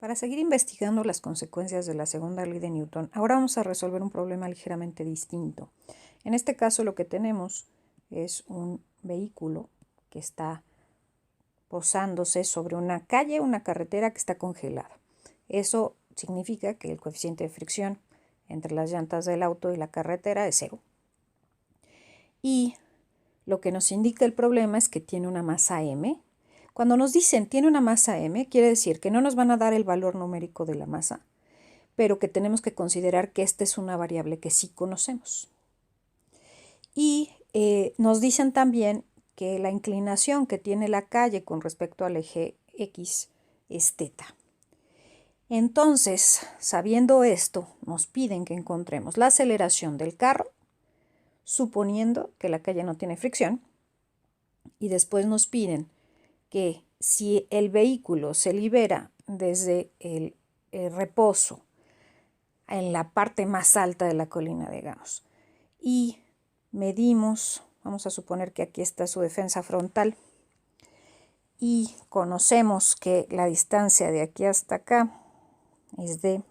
Para seguir investigando las consecuencias de la segunda ley de Newton, ahora vamos a resolver un problema ligeramente distinto. En este caso lo que tenemos es un vehículo que está posándose sobre una calle, una carretera que está congelada. Eso significa que el coeficiente de fricción entre las llantas del auto y la carretera es 0. Y lo que nos indica el problema es que tiene una masa m. Cuando nos dicen tiene una masa m, quiere decir que no nos van a dar el valor numérico de la masa, pero que tenemos que considerar que esta es una variable que sí conocemos. Y nos dicen también que la inclinación que tiene la calle con respecto al eje X es θ. Entonces, sabiendo esto, nos piden que encontremos la aceleración del carro, suponiendo que la calle no tiene fricción, y después nos piden que si el vehículo se libera desde el reposo en la parte más alta de la colina, digamos, y medimos, vamos a suponer que aquí está su defensa frontal, y conocemos que la distancia de aquí hasta acá es d,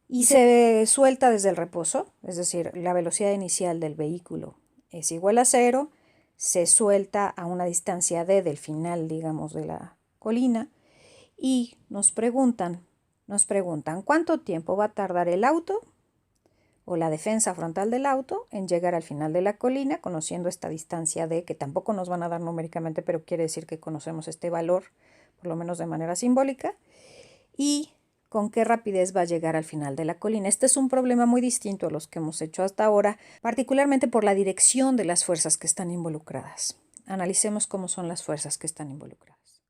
y se suelta desde el reposo, es decir, la velocidad inicial del vehículo es igual a 0, se suelta a una distancia d del final, digamos, de la colina, y nos preguntan ¿cuánto tiempo va a tardar el auto o la defensa frontal del auto en llegar al final de la colina, conociendo esta distancia d, que tampoco nos van a dar numéricamente, pero quiere decir que conocemos este valor, por lo menos de manera simbólica, y con qué rapidez va a llegar al final de la colina? Este es un problema muy distinto a los que hemos hecho hasta ahora, particularmente por la dirección de las fuerzas que están involucradas. Analicemos cómo son las fuerzas que están involucradas.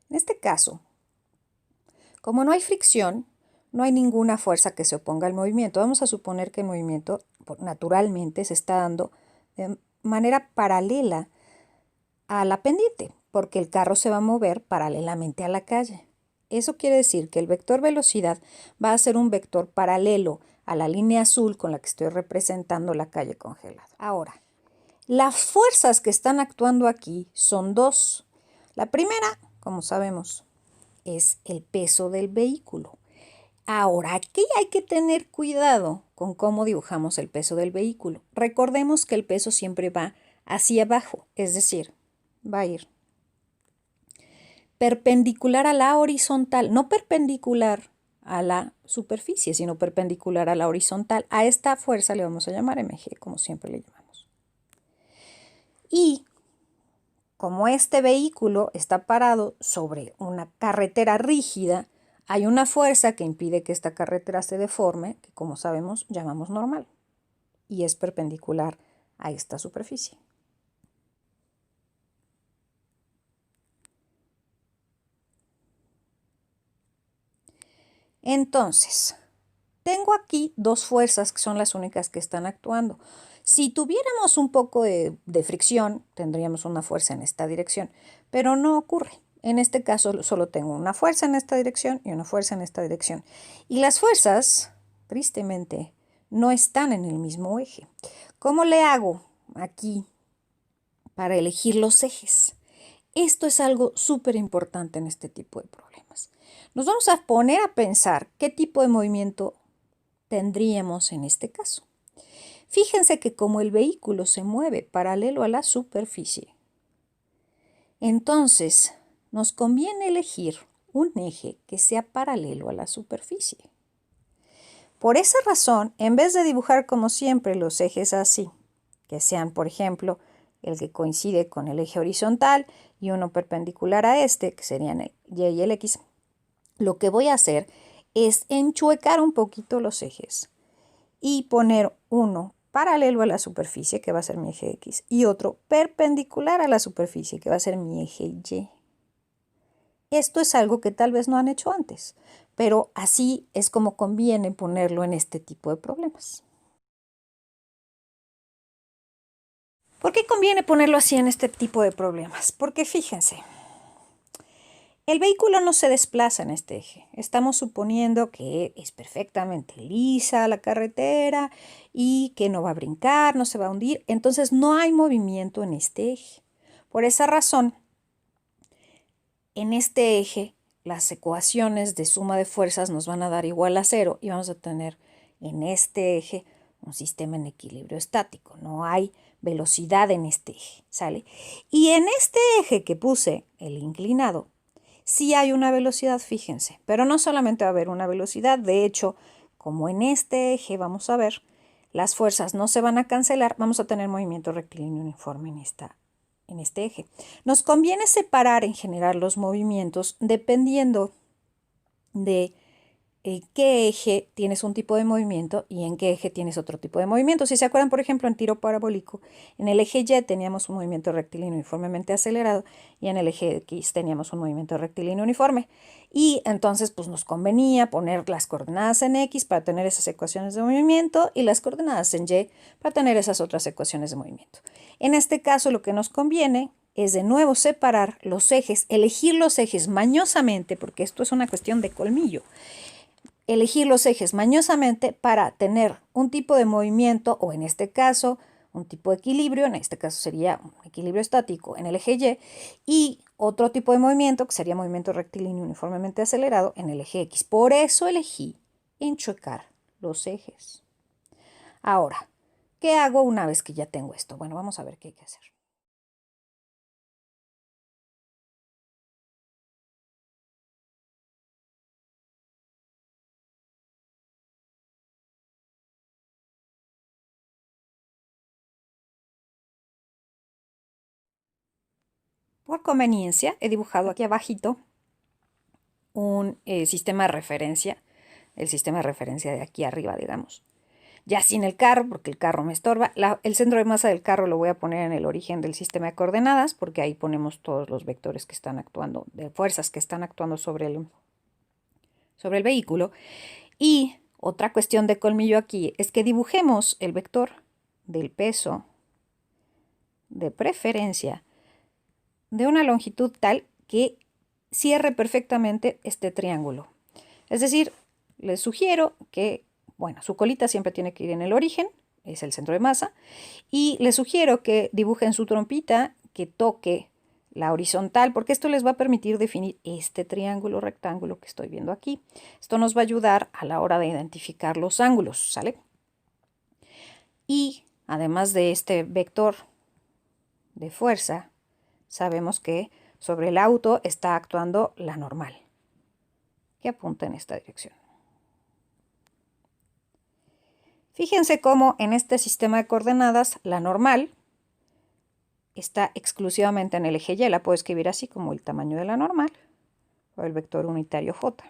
En este caso, como no hay fricción, no hay ninguna fuerza que se oponga al movimiento. Vamos a suponer que el movimiento naturalmente se está dando de manera paralela a la pendiente, porque el carro se va a mover paralelamente a la calle. Eso quiere decir que el vector velocidad va a ser un vector paralelo a la línea azul con la que estoy representando la calle congelada. Ahora, las fuerzas que están actuando aquí son dos. La primera, como sabemos, es el peso del vehículo. Ahora, aquí hay que tener cuidado con cómo dibujamos el peso del vehículo. Recordemos que el peso siempre va hacia abajo, es decir, va a ir perpendicular a la horizontal, no perpendicular a la superficie, sino perpendicular a la horizontal. A esta fuerza le vamos a llamar mg, como siempre le llamamos. Y como este vehículo está parado sobre una carretera rígida, hay una fuerza que impide que esta carretera se deforme, que como sabemos llamamos normal, y es perpendicular a esta superficie. Entonces, tengo aquí dos fuerzas que son las únicas que están actuando. Si tuviéramos un poco de fricción, tendríamos una fuerza en esta dirección, pero no ocurre. En este caso solo tengo una fuerza en esta dirección y una fuerza en esta dirección. Y las fuerzas, tristemente, no están en el mismo eje. ¿Cómo le hago aquí para elegir los ejes? Esto es algo súper importante en este tipo de problemas. Nos vamos a poner a pensar qué tipo de movimiento tendríamos en este caso. Fíjense que como el vehículo se mueve paralelo a la superficie, entonces nos conviene elegir un eje que sea paralelo a la superficie. Por esa razón, en vez de dibujar como siempre los ejes así, que sean, por ejemplo, el que coincide con el eje horizontal y uno perpendicular a este, que serían el Y y el X, lo que voy a hacer es enchuecar un poquito los ejes y poner uno paralelo a la superficie, que va a ser mi eje X, y otro perpendicular a la superficie, que va a ser mi eje Y. Esto es algo que tal vez no han hecho antes, pero así es como conviene ponerlo en este tipo de problemas. ¿Por qué conviene ponerlo así en este tipo de problemas? Porque fíjense, El vehículo no se desplaza en este eje. Estamos suponiendo que es perfectamente lisa la carretera y que no va a brincar, no se va a hundir. Entonces no hay movimiento en este eje. Por esa razón, en este eje, las ecuaciones de suma de fuerzas nos van a dar igual a 0 y vamos a tener en este eje un sistema en equilibrio estático. No hay velocidad en este eje, ¿sale? Y en este eje que puse, el inclinado, sí hay una velocidad, fíjense, pero no solamente va a haber una velocidad, de hecho, como en este eje vamos a ver, las fuerzas no se van a cancelar, vamos a tener movimiento rectilíneo uniforme en este eje. Nos conviene separar en general los movimientos dependiendo de qué eje tienes un tipo de movimiento y en qué eje tienes otro tipo de movimiento. Si se acuerdan, por ejemplo, en tiro parabólico, en el eje Y teníamos un movimiento rectilíneo uniformemente acelerado y en el eje X teníamos un movimiento rectilíneo uniforme. Y entonces pues nos convenía poner las coordenadas en X para tener esas ecuaciones de movimiento y las coordenadas en Y para tener esas otras ecuaciones de movimiento. En este caso lo que nos conviene es de nuevo separar los ejes, elegir los ejes mañosamente, porque esto es una cuestión de colmillo. Elegir los ejes mañosamente para tener un tipo de movimiento o en este caso un tipo de equilibrio, en este caso sería un equilibrio estático en el eje Y otro tipo de movimiento que sería movimiento rectilíneo uniformemente acelerado en el eje X. Por eso elegí enchuecar los ejes. Ahora, ¿qué hago una vez que ya tengo esto? Bueno, vamos a ver qué hay que hacer. Por conveniencia, he dibujado aquí abajito un sistema de referencia, el sistema de referencia de aquí arriba, digamos. Ya sin el carro, porque el carro me estorba. El centro de masa del carro lo voy a poner en el origen del sistema de coordenadas, porque ahí ponemos todos los vectores que están actuando, de fuerzas que están actuando sobre el vehículo. Y otra cuestión de colmillo aquí es que dibujemos el vector del peso de preferencia de una longitud tal que cierre perfectamente este triángulo. Es decir, les sugiero que, bueno, su colita siempre tiene que ir en el origen, es el centro de masa, y les sugiero que dibujen su trompita que toque la horizontal, porque esto les va a permitir definir este triángulo rectángulo que estoy viendo aquí. Esto nos va a ayudar a la hora de identificar los ángulos, ¿sale? Y además de este vector de fuerza, sabemos que sobre el auto está actuando la normal, que apunta en esta dirección. Fíjense cómo en este sistema de coordenadas la normal está exclusivamente en el eje Y. La puedo escribir así como el tamaño de la normal o el vector unitario J.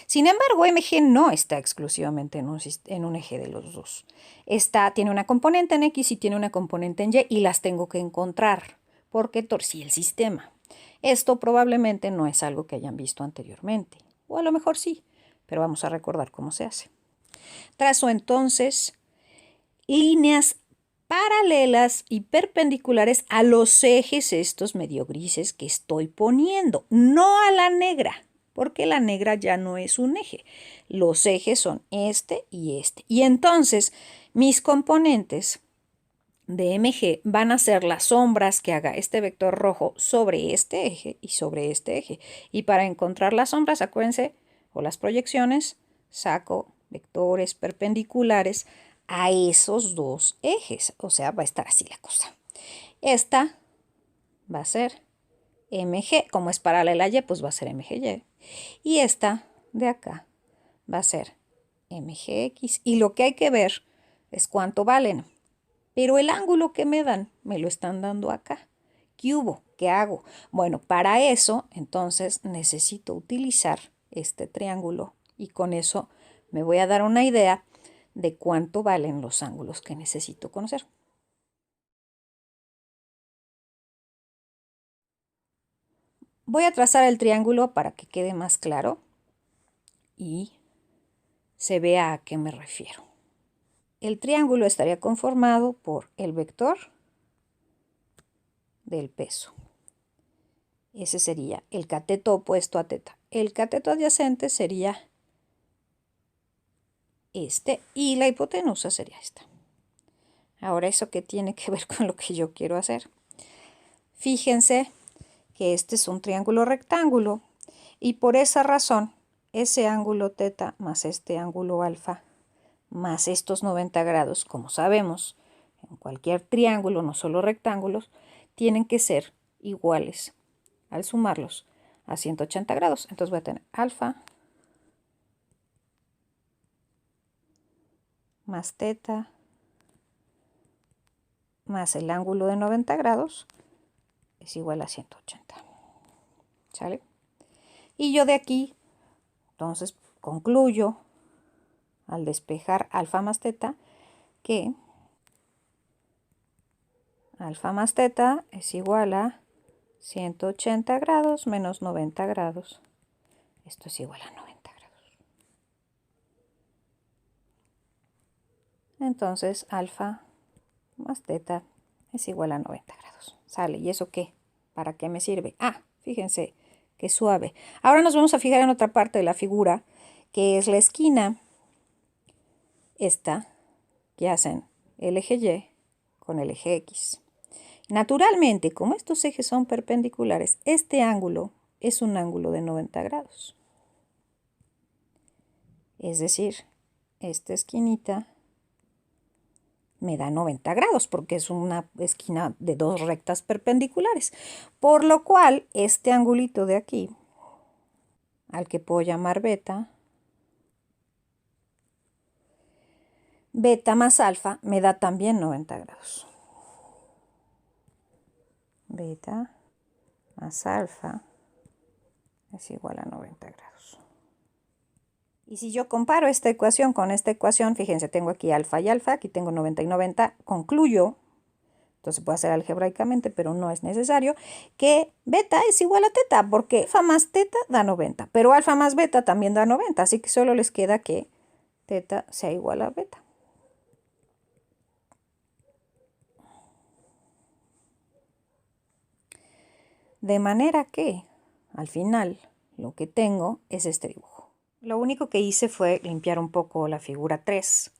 Sin embargo, MG no está exclusivamente en un eje de los dos. Tiene una componente en X y tiene una componente en Y y las tengo que encontrar porque torcí el sistema. Esto probablemente no es algo que hayan visto anteriormente, o a lo mejor sí, pero vamos a recordar cómo se hace. Trazo entonces líneas paralelas y perpendiculares a los ejes estos medio grises que estoy poniendo, no a la negra, porque la negra ya no es un eje. Los ejes son este y este. Y entonces mis componentes de MG van a ser las sombras que haga este vector rojo sobre este eje y sobre este eje. Y para encontrar las sombras, acuérdense, o las proyecciones, saco vectores perpendiculares a esos dos ejes. O sea, va a estar así la cosa. Esta va a ser MG. Como es paralela a Y, pues va a ser MGY. Y esta de acá va a ser MGX. Y lo que hay que ver es cuánto valen. Pero el ángulo que me dan, me lo están dando acá. ¿Qué hubo? ¿Qué hago? Bueno, para eso, entonces, necesito utilizar este triángulo y con eso me voy a dar una idea de cuánto valen los ángulos que necesito conocer. Voy a trazar el triángulo para que quede más claro y se vea a qué me refiero. El triángulo estaría conformado por el vector del peso. Ese sería el cateto opuesto a teta. El cateto adyacente sería este y la hipotenusa sería esta. Ahora, ¿eso qué tiene que ver con lo que yo quiero hacer? Fíjense que este es un triángulo rectángulo y por esa razón ese ángulo teta más este ángulo alfa más estos 90 grados, como sabemos, en cualquier triángulo, no solo rectángulos, tienen que ser iguales al sumarlos a 180 grados. Entonces voy a tener alfa más teta más el ángulo de 90 grados es igual a 180. ¿Sale? Y yo de aquí, entonces, concluyo al despejar alfa más teta que alfa más teta es igual a 180 grados menos 90 grados. Esto es igual a 90 grados. Entonces, alfa más teta es igual a 90 grados. ¿Sale? ¿Y eso qué? ¿Para qué me sirve? Ah, fíjense, qué suave. Ahora nos vamos a fijar en otra parte de la figura, que es la esquina, esta, que hacen el eje Y con el eje X. Naturalmente, como estos ejes son perpendiculares, este ángulo es un ángulo de 90 grados. Es decir, esta esquinita me da 90 grados porque es una esquina de dos rectas perpendiculares. Por lo cual, este angulito de aquí, al que puedo llamar beta, beta más alfa me da también 90 grados. Beta más alfa es igual a 90 grados. Y si yo comparo esta ecuación con esta ecuación, fíjense, tengo aquí alfa y alfa, aquí tengo 90 y 90, concluyo, entonces puedo hacer algebraicamente, pero no es necesario, que beta es igual a teta, porque alfa más teta da 90, pero alfa más beta también da 90, así que solo les queda que teta sea igual a beta. De manera que, al final, lo que tengo es este dibujo. Lo único que hice fue limpiar un poco la figura 3,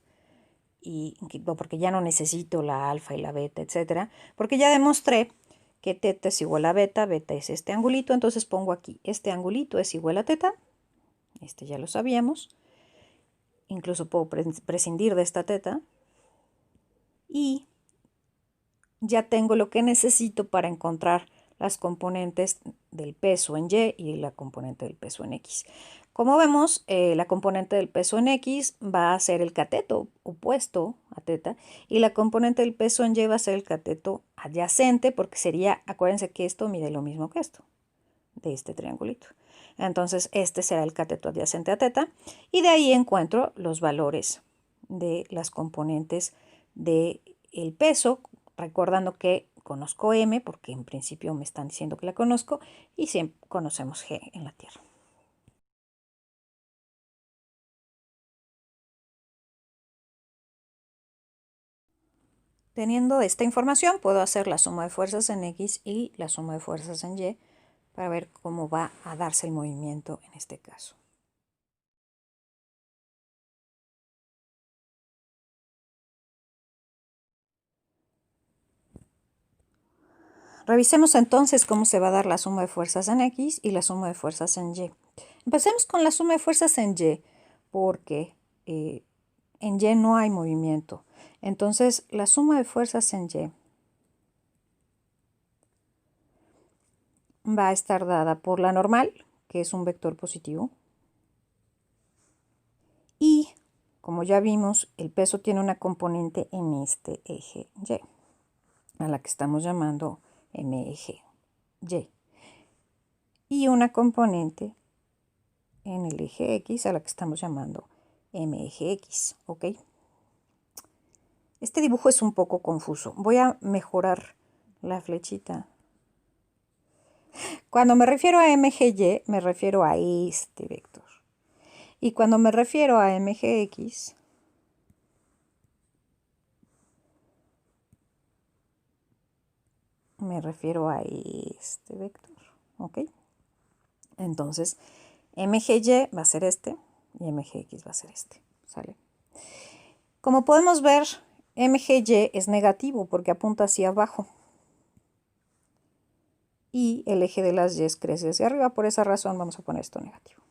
porque ya no necesito la alfa y la beta, etcétera, porque ya demostré que teta es igual a beta, beta es este angulito, entonces pongo aquí, este angulito es igual a teta, este ya lo sabíamos, incluso puedo prescindir de esta teta, y ya tengo lo que necesito para encontrar las componentes del peso en Y y la componente del peso en X. Como vemos, la componente del peso en X va a ser el cateto opuesto a teta y la componente del peso en Y va a ser el cateto adyacente porque sería, acuérdense que esto mide lo mismo que esto, de este triangulito. Entonces, este será el cateto adyacente a teta y de ahí encuentro los valores de las componentes del peso, recordando que conozco M porque en principio me están diciendo que la conozco y siempre conocemos G en la Tierra. Teniendo esta información, puedo hacer la suma de fuerzas en X y la suma de fuerzas en Y para ver cómo va a darse el movimiento en este caso. Revisemos entonces cómo se va a dar la suma de fuerzas en X y la suma de fuerzas en Y. Empecemos con la suma de fuerzas en Y, porque en Y no hay movimiento. Entonces, la suma de fuerzas en Y va a estar dada por la normal, que es un vector positivo. Y, como ya vimos, el peso tiene una componente en este eje Y, a la que estamos llamando M eje Y. Y una componente en el eje X, a la que estamos llamando M eje X, ¿ok? Este dibujo es un poco confuso. Voy a mejorar la flechita. Cuando me refiero a MGY, me refiero a este vector. Y cuando me refiero a MGX, me refiero a este vector. ¿ok? Entonces, MGY va a ser este y MGX va a ser este, ¿sale? Como podemos ver, MGY es negativo porque apunta hacia abajo. Y el eje de las Y crece hacia arriba, por esa razón vamos a poner esto negativo.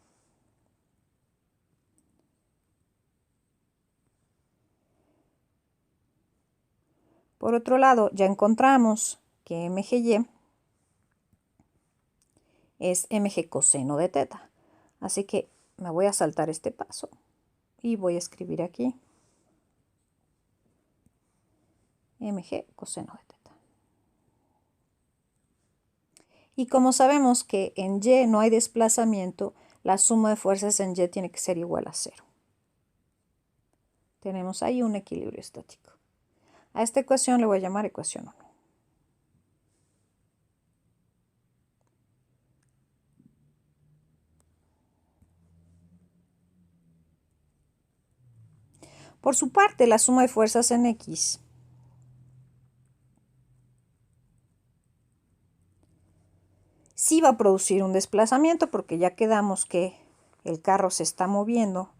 Por otro lado, ya encontramos que MGY es MG coseno de teta. Así que me voy a saltar este paso y voy a escribir aquí MG coseno de teta. Y como sabemos que en Y no hay desplazamiento, la suma de fuerzas en Y tiene que ser igual a 0. Tenemos ahí un equilibrio estático. A esta ecuación le voy a llamar ecuación 1. Por su parte, la suma de fuerzas en X sí va a producir un desplazamiento porque ya quedamos que el carro se está moviendo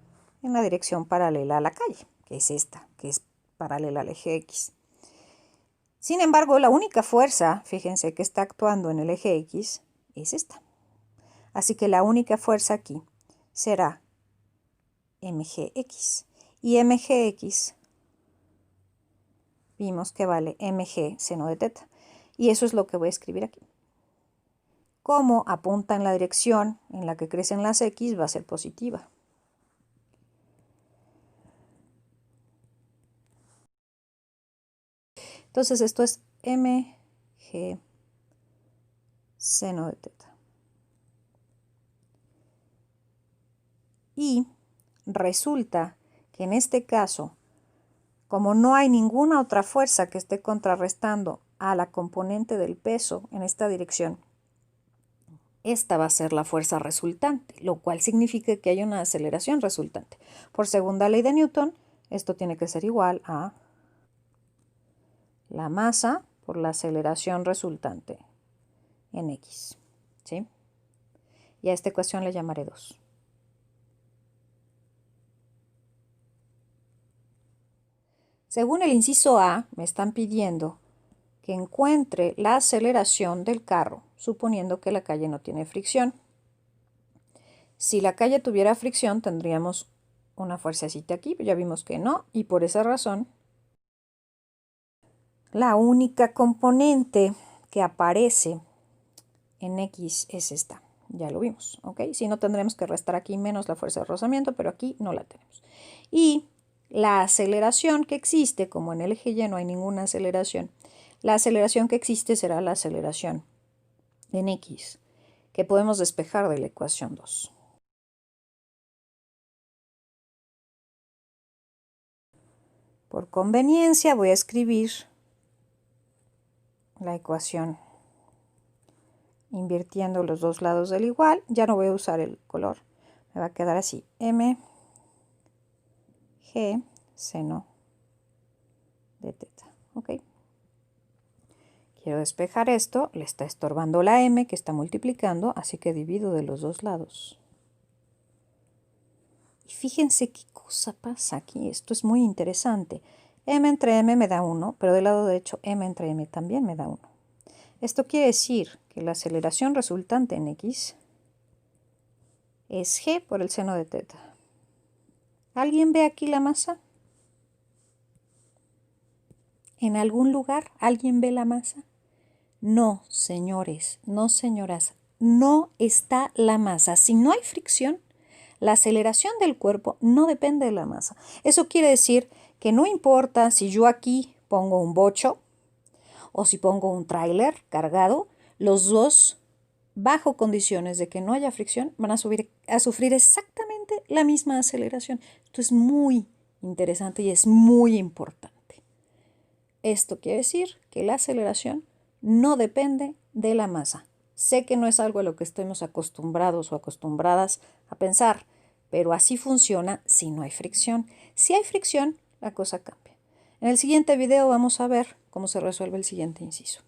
en la dirección paralela a la calle, que es esta, que es paralela al eje X. Sin embargo, la única fuerza, fíjense, que está actuando en el eje X es esta. Así que la única fuerza aquí será mgx. Y mgx vimos que vale mg seno de teta. Y eso es lo que voy a escribir aquí. Como apunta en la dirección en la que crecen las X, va a ser positiva. Entonces esto es mg seno de teta. Y resulta que en este caso, como no hay ninguna otra fuerza que esté contrarrestando a la componente del peso en esta dirección, esta va a ser la fuerza resultante, lo cual significa que hay una aceleración resultante. Por segunda ley de Newton, esto tiene que ser igual a la masa por la aceleración resultante en X, ¿sí? Y a esta ecuación le llamaré 2. Según el inciso A, me están pidiendo que encuentre la aceleración del carro, suponiendo que la calle no tiene fricción. Si la calle tuviera fricción, tendríamos una fuercecita aquí, pero ya vimos que no, y por esa razón, la única componente que aparece en X es esta. Ya lo vimos, ¿ok? Si no, tendremos que restar aquí menos la fuerza de rozamiento, pero aquí no la tenemos. Y la aceleración que existe, como en el eje Y no hay ninguna aceleración, la aceleración que existe será la aceleración en X, que podemos despejar de la ecuación 2. Por conveniencia voy a escribir la ecuación invirtiendo los dos lados del igual. Ya no voy a usar el color. Me va a quedar así. M, G, seno de teta. ¿Ok? Quiero despejar esto. Le está estorbando la M que está multiplicando, así que divido de los dos lados. Y fíjense qué cosa pasa aquí. Esto es muy interesante. M entre M me da 1, pero del lado derecho M entre M también me da 1. Esto quiere decir que la aceleración resultante en X es G por el seno de teta. ¿Alguien ve aquí la masa? ¿En algún lugar alguien ve la masa? No, señores, no, señoras, no está la masa. Si no hay fricción, la aceleración del cuerpo no depende de la masa. Eso quiere decir que no importa si yo aquí pongo un bocho o si pongo un tráiler cargado, los dos, bajo condiciones de que no haya fricción, van a sufrir exactamente la misma aceleración. Esto es muy interesante y es muy importante. Esto quiere decir que la aceleración no depende de la masa. Sé que no es algo a lo que estemos acostumbrados o acostumbradas a pensar, pero así funciona si no hay fricción. Si hay fricción, la cosa cambia. En el siguiente video vamos a ver cómo se resuelve el siguiente inciso.